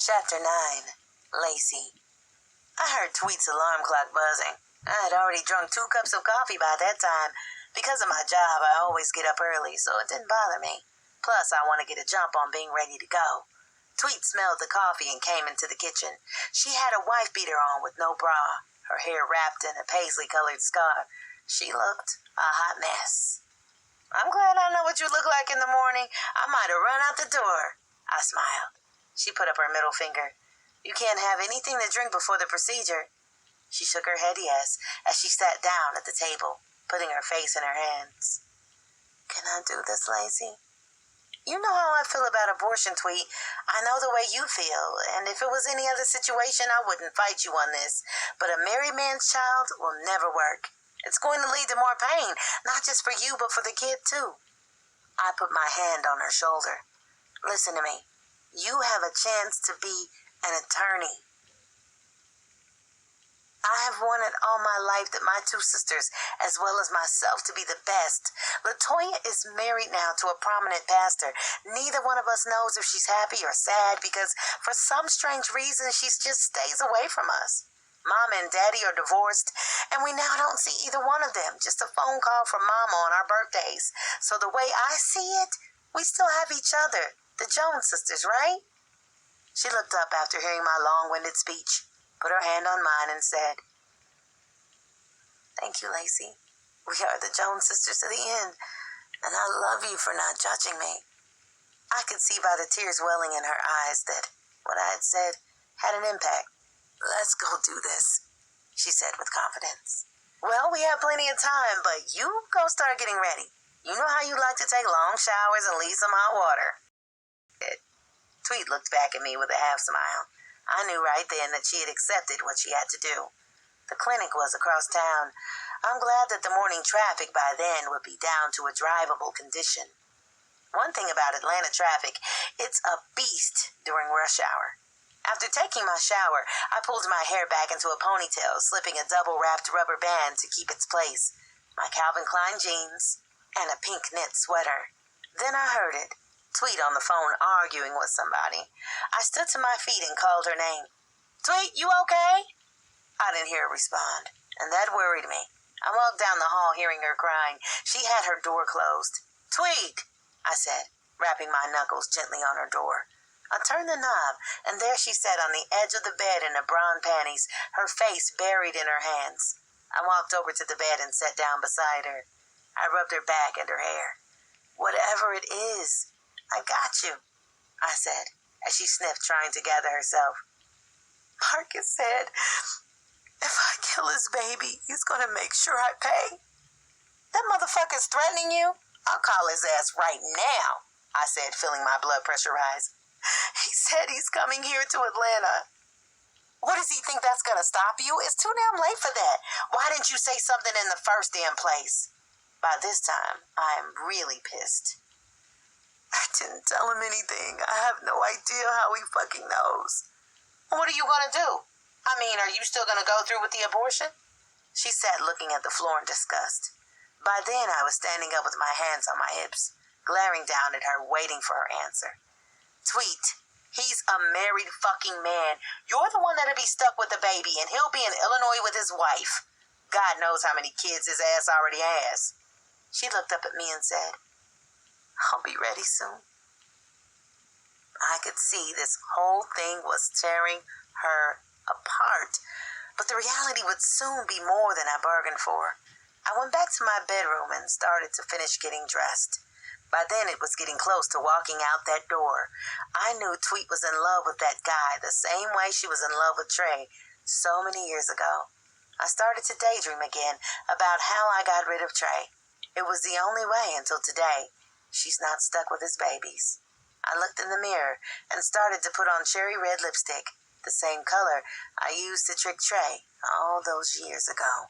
Chapter 9. Lacey. I heard Tweet's alarm clock buzzing. I had already drunk 2 cups of coffee by that time. Because of my job, I always get up early, so it didn't bother me. Plus, I want to get a jump on being ready to go. Tweet smelled the coffee and came into the kitchen. She had a wife beater on with no bra, her hair wrapped in a paisley-colored scarf. She looked a hot mess. I'm glad I know what you look like in the morning. I might have run out the door. I smiled. She put up her middle finger. You can't have anything to drink before the procedure. She shook her head yes as she sat down at the table, putting her face in her hands. Can I do this, Lacey? You know how I feel about abortion, Tweet. I know the way you feel, and if it was any other situation, I wouldn't fight you on this. But a married man's child will never work. It's going to lead to more pain, not just for you, but for the kid, too. I put my hand on her shoulder. Listen to me. You have a chance to be an attorney. I have wanted all my life that my 2 sisters, as well as myself, to be the best. LaToya is married now to a prominent pastor. Neither one of us knows if she's happy or sad because for some strange reason she just stays away from us. Mama and Daddy are divorced, and we now don't see either one of them. Just a phone call from Mama on our birthdays. So the way I see it, we still have each other. The Jones sisters, right? She looked up after hearing my long-winded speech, put her hand on mine, and said, Thank you, Lacey. We are the Jones sisters to the end, and I love you for not judging me. I could see by the tears welling in her eyes that what I had said had an impact. Let's go do this, she said with confidence. Well, we have plenty of time, but you go start getting ready. You know how you like to take long showers and leave some hot water. Tweet looked back at me with a half smile. I knew right then that she had accepted what she had to do. The clinic was across town. I'm glad that the morning traffic by then would be down to a drivable condition. One thing about Atlanta traffic, it's a beast during rush hour. After taking my shower, I pulled my hair back into a ponytail, slipping a double-wrapped rubber band to keep its place, my Calvin Klein jeans, and a pink knit sweater. Then I heard it. Tweet on the phone arguing with somebody. I stood to my feet and called her name. Tweet, you okay? I didn't hear her respond, and that worried me. I walked down the hall hearing her crying. She had her door closed. Tweet, I said, rapping my knuckles gently on her door. I turned the knob, and there she sat on the edge of the bed in her brown panties, her face buried in her hands. I walked over to the bed and sat down beside her. I rubbed her back and her hair. Whatever it is, I got you, I said, as she sniffed, trying to gather herself. Marcus said, if I kill his baby, he's going to make sure I pay. That motherfucker's threatening you? I'll call his ass right now, I said, feeling my blood pressure rise. He said he's coming here to Atlanta. What does he think that's going to stop you? It's too damn late for that. Why didn't you say something in the first damn place? By this time, I am really pissed. I didn't tell him anything. I have no idea how he fucking knows. What are you going to do? I mean, are you still going to go through with the abortion? She sat looking at the floor in disgust. By then, I was standing up with my hands on my hips, glaring down at her, waiting for her answer. Tweet, he's a married fucking man. You're the one that'll be stuck with the baby, and he'll be in Illinois with his wife. God knows how many kids his ass already has. She looked up at me and said, I'll be ready soon. I could see this whole thing was tearing her apart, but the reality would soon be more than I bargained for. I went back to my bedroom and started to finish getting dressed. By then it was getting close to walking out that door. I knew Tweet was in love with that guy the same way she was in love with Trey so many years ago. I started to daydream again about how I got rid of Trey. It was the only way until today. She's not stuck with his babies. I looked in the mirror and started to put on cherry red lipstick, the same color I used to trick Trey all those years ago.